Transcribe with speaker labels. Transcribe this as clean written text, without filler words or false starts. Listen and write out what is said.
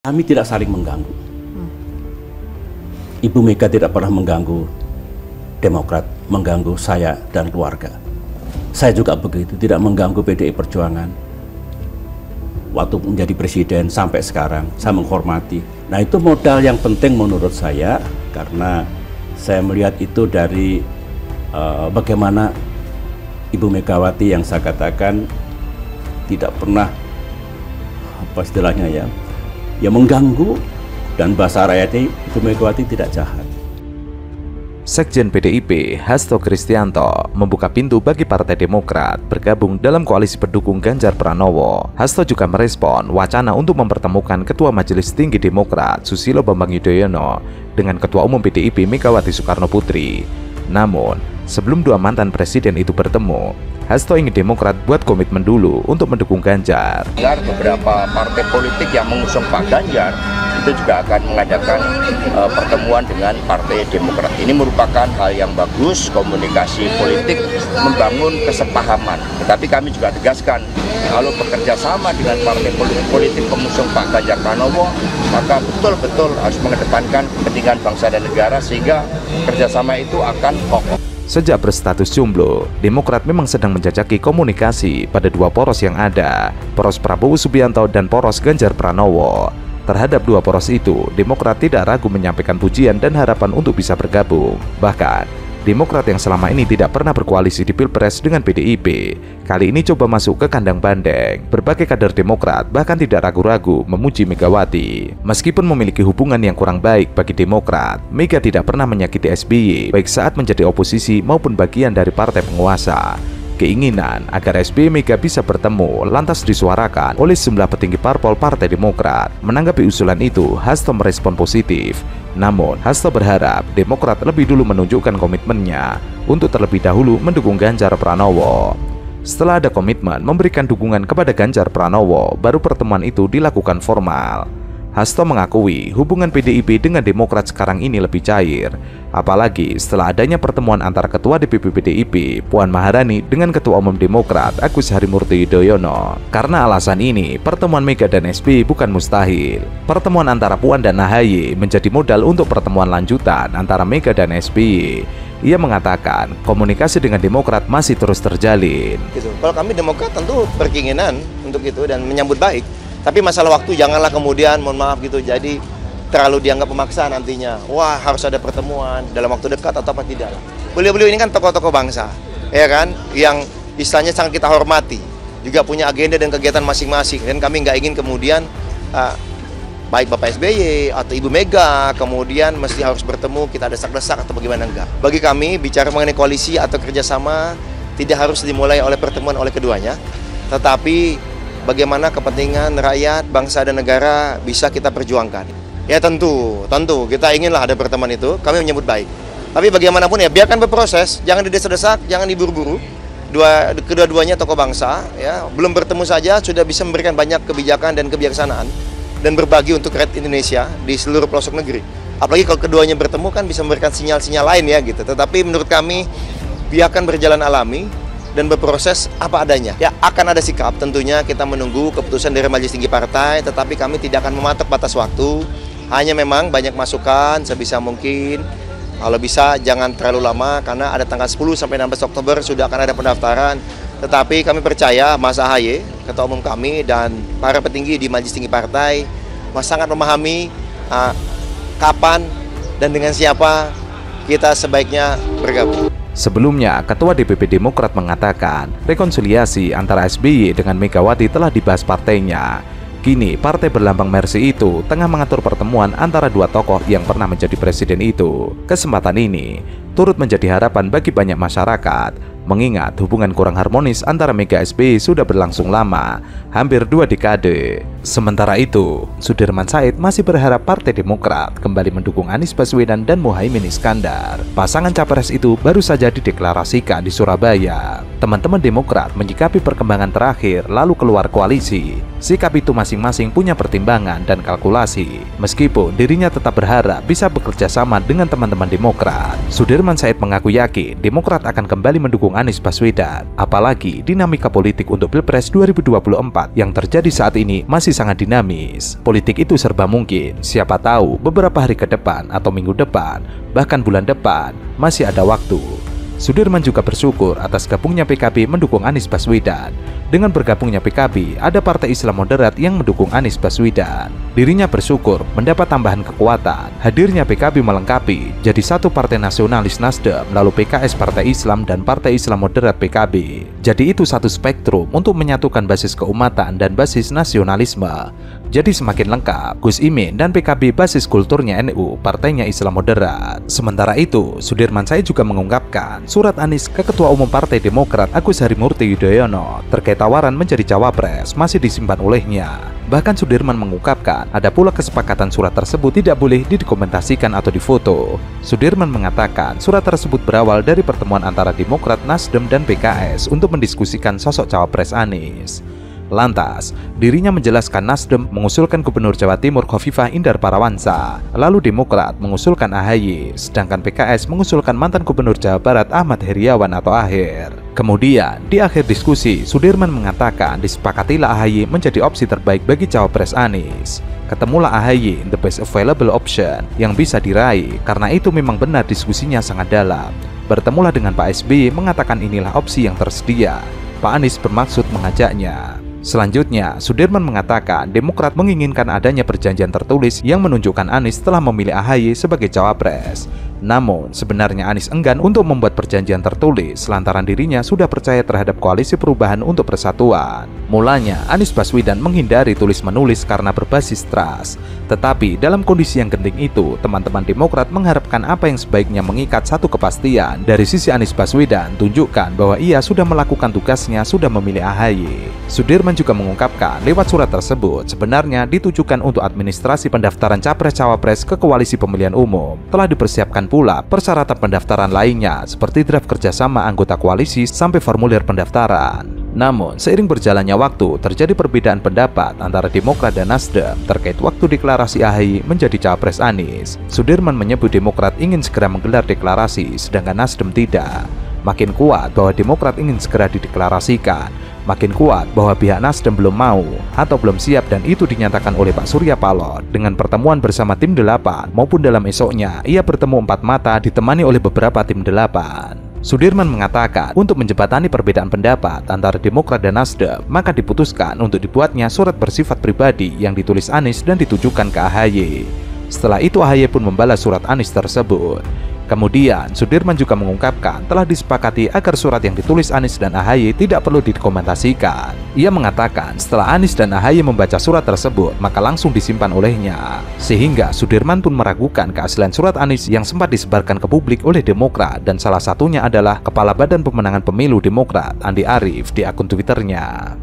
Speaker 1: Kami tidak saling mengganggu. Ibu Mega tidak pernah mengganggu Demokrat, mengganggu saya dan keluarga. Saya juga begitu, tidak mengganggu PDI Perjuangan. Waktu menjadi presiden sampai sekarang, saya menghormati. Nah, itu modal yang penting menurut saya, karena saya melihat itu dari bagaimana Ibu Megawati yang saya katakan tidak pernah, apa istilahnya ya mengganggu, dan bahasa rakyatnya Ibu Megawati tidak jahat.
Speaker 2: Sekjen PDIP, Hasto Kristianto, membuka pintu bagi Partai Demokrat bergabung dalam koalisi pendukung Ganjar Pranowo. Hasto juga merespon wacana untuk mempertemukan Ketua Majelis Tinggi Demokrat, Susilo Bambang Yudhoyono, dengan Ketua Umum PDIP Megawati Soekarnoputri. Namun, sebelum dua mantan presiden itu bertemu, Hasto ingin Demokrat buat komitmen dulu untuk mendukung Ganjar.
Speaker 3: Beberapa partai politik yang mengusung Pak Ganjar itu juga akan mengadakan pertemuan dengan Partai Demokrat. Ini merupakan hal yang bagus, komunikasi politik, membangun kesepahaman. Tetapi kami juga tegaskan, kalau bekerja sama dengan partai politik pengusung Pak Ganjar Pranowo, maka betul-betul harus mengedepankan kepentingan bangsa dan negara, sehingga kerjasama itu akan kokoh.
Speaker 2: Sejak berstatus jomblo, Demokrat memang sedang menjajaki komunikasi pada dua poros yang ada, poros Prabowo Subianto dan poros Ganjar Pranowo. Terhadap dua poros itu, Demokrat tidak ragu menyampaikan pujian dan harapan untuk bisa bergabung. Bahkan, Demokrat yang selama ini tidak pernah berkoalisi di Pilpres dengan PDIP, kali ini coba masuk ke kandang banteng. Berbagai kader Demokrat bahkan tidak ragu-ragu memuji Megawati. Meskipun memiliki hubungan yang kurang baik bagi Demokrat, Mega tidak pernah menyakiti SBY, baik saat menjadi oposisi maupun bagian dari partai penguasa. Keinginan agar SBY Mega bisa bertemu lantas disuarakan oleh sejumlah petinggi parpol Partai Demokrat. Menanggapi usulan itu, Hasto merespon positif. Namun, Hasto berharap Demokrat lebih dulu menunjukkan komitmennya untuk terlebih dahulu mendukung Ganjar Pranowo. Setelah ada komitmen memberikan dukungan kepada Ganjar Pranowo, baru pertemuan itu dilakukan formal. Hasto mengakui hubungan PDIP dengan Demokrat sekarang ini lebih cair, apalagi setelah adanya pertemuan antara Ketua DPP PDIP, Puan Maharani, dengan Ketua Umum Demokrat, Agus Harimurti Yudhoyono. Karena alasan ini, pertemuan Mega dan SBY bukan mustahil. Pertemuan antara Puan dan AHY menjadi modal untuk pertemuan lanjutan antara Mega dan SBY. Ia mengatakan komunikasi dengan Demokrat masih terus terjalin.
Speaker 4: Kalau kami Demokrat tentu berkeinginan untuk itu dan menyambut baik. Tapi masalah waktu janganlah kemudian, mohon maaf gitu, jadi terlalu dianggap pemaksa nantinya. Wah, harus ada pertemuan dalam waktu dekat atau apa tidak. Beliau-beliau ini kan tokoh-tokoh bangsa, ya kan, yang istilahnya sangat kita hormati, juga punya agenda dan kegiatan masing-masing. Dan kami nggak ingin kemudian baik Bapak SBY atau Ibu Mega kemudian mesti harus bertemu, kita desak-desak atau bagaimana, enggak. Bagi kami bicara mengenai koalisi atau kerjasama tidak harus dimulai oleh pertemuan oleh keduanya, tetapi bagaimana kepentingan rakyat, bangsa dan negara bisa kita perjuangkan. Ya tentu kita inginlah ada pertemuan itu, kami menyambut baik. Tapi bagaimanapun ya biarkan berproses, jangan didesak-desak, jangan diburu-buru. Kedua-duanya tokoh bangsa, ya belum bertemu saja sudah bisa memberikan banyak kebijakan dan kebijaksanaan dan berbagi untuk rakyat Indonesia di seluruh pelosok negeri. Apalagi kalau keduanya bertemu kan bisa memberikan sinyal-sinyal lain ya gitu. Tetapi menurut kami biarkan berjalan alami dan berproses apa adanya. Ya akan ada sikap, tentunya kita menunggu keputusan dari Majelis Tinggi Partai, tetapi kami tidak akan mematok batas waktu. Hanya memang banyak masukan sebisa mungkin. Kalau bisa jangan terlalu lama, karena ada tanggal 10 sampai 16 Oktober sudah akan ada pendaftaran. Tetapi kami percaya Mas AHY, Ketua Umum kami, dan para petinggi di Majelis Tinggi Partai sangat memahami kapan dan dengan siapa kita sebaiknya bergabung.
Speaker 2: Sebelumnya, Ketua DPP Demokrat mengatakan rekonsiliasi antara SBY dengan Megawati telah dibahas partainya. Kini, partai berlambang Mercy itu tengah mengatur pertemuan antara dua tokoh yang pernah menjadi presiden itu. Kesempatan ini turut menjadi harapan bagi banyak masyarakat, mengingat hubungan kurang harmonis antara Mega SBY sudah berlangsung lama, hampir 2 dekade. Sementara itu, Sudirman Said masih berharap Partai Demokrat kembali mendukung Anies Baswedan dan Muhaimin Iskandar. Pasangan capres itu baru saja dideklarasikan di Surabaya. Teman-teman Demokrat menyikapi perkembangan terakhir lalu keluar koalisi. Sikap itu masing-masing punya pertimbangan dan kalkulasi. Meskipun dirinya tetap berharap bisa bekerja sama dengan teman-teman Demokrat, Sudirman Said mengaku yakin Demokrat akan kembali mendukung Anies Baswedan. Apalagi dinamika politik untuk Pilpres 2024 yang terjadi saat ini masih sangat dinamis. Politik itu serba mungkin, siapa tahu beberapa hari ke depan atau minggu depan, bahkan bulan depan, masih ada waktu. Sudirman juga bersyukur atas gabungnya PKB mendukung Anies Baswedan. Dengan bergabungnya PKB, ada Partai Islam Moderat yang mendukung Anies Baswedan. Dirinya bersyukur mendapat tambahan kekuatan. Hadirnya PKB melengkapi jadi satu partai nasionalis Nasdem, lalu PKS Partai Islam dan Partai Islam Moderat PKB. Jadi itu satu spektrum untuk menyatukan basis keumatan dan basis nasionalisme. Jadi semakin lengkap, Gus Imin dan PKB basis kulturnya NU, partainya Islam Moderat. Sementara itu, Sudirman Said juga mengungkapkan surat Anies ke Ketua Umum Partai Demokrat Agus Harimurti Yudhoyono terkait tawaran menjadi cawapres masih disimpan olehnya. Bahkan Sudirman mengungkapkan ada pula kesepakatan surat tersebut tidak boleh didokumentasikan atau difoto. Sudirman mengatakan surat tersebut berawal dari pertemuan antara Demokrat, Nasdem, dan PKS untuk mendiskusikan sosok cawapres Anies. Lantas, dirinya menjelaskan Nasdem mengusulkan Gubernur Jawa Timur Khofifah Indar Parawansa, lalu Demokrat mengusulkan AHY, sedangkan PKS mengusulkan mantan Gubernur Jawa Barat Ahmad Heriawan atau Ahir. Kemudian, di akhir diskusi, Sudirman mengatakan disepakatilah AHY menjadi opsi terbaik bagi cawapres Anies. Ketemulah AHY the best available option yang bisa diraih, karena itu memang benar diskusinya sangat dalam. Bertemulah dengan Pak SBY mengatakan inilah opsi yang tersedia. Pak Anies bermaksud mengajaknya. Selanjutnya, Sudirman mengatakan Demokrat menginginkan adanya perjanjian tertulis yang menunjukkan Anies telah memilih AHY sebagai cawapres. Namun, sebenarnya Anies enggan untuk membuat perjanjian tertulis lantaran dirinya sudah percaya terhadap koalisi perubahan untuk persatuan. Mulanya, Anies Baswedan menghindari tulis-menulis karena berbasis trust. Tetapi, dalam kondisi yang genting itu, teman-teman Demokrat mengharapkan apa yang sebaiknya mengikat satu kepastian. Dari sisi Anies Baswedan, tunjukkan bahwa ia sudah melakukan tugasnya, sudah memilih AHY. Sudirman juga mengungkapkan lewat surat tersebut sebenarnya ditujukan untuk administrasi pendaftaran capres-cawapres ke koalisi pemilihan umum. Telah dipersiapkan pula persyaratan pendaftaran lainnya seperti draft kerjasama anggota koalisi sampai formulir pendaftaran. Namun, seiring berjalannya waktu, terjadi perbedaan pendapat antara Demokrat dan Nasdem terkait waktu deklarasi AHY menjadi cawapres Anies. Sudirman menyebut Demokrat ingin segera menggelar deklarasi, sedangkan Nasdem tidak. Makin kuat bahwa Demokrat ingin segera dideklarasikan, makin kuat bahwa pihak Nasdem belum mau atau belum siap, dan itu dinyatakan oleh Pak Surya Paloh dengan pertemuan bersama tim 8 maupun dalam esoknya ia bertemu 4 mata ditemani oleh beberapa tim 8. Sudirman mengatakan untuk menjembatani perbedaan pendapat antara Demokrat dan Nasdem, maka diputuskan untuk dibuatnya surat bersifat pribadi yang ditulis Anies dan ditujukan ke AHY. Setelah itu AHY pun membalas surat Anies tersebut. Kemudian, Sudirman juga mengungkapkan telah disepakati agar surat yang ditulis Anies dan AHY tidak perlu didokumentasikan. Ia mengatakan setelah Anies dan AHY membaca surat tersebut, maka langsung disimpan olehnya. Sehingga Sudirman pun meragukan keaslian surat Anies yang sempat disebarkan ke publik oleh Demokrat, dan salah satunya adalah Kepala Badan Pemenangan Pemilu Demokrat, Andi Arief, di akun Twitternya.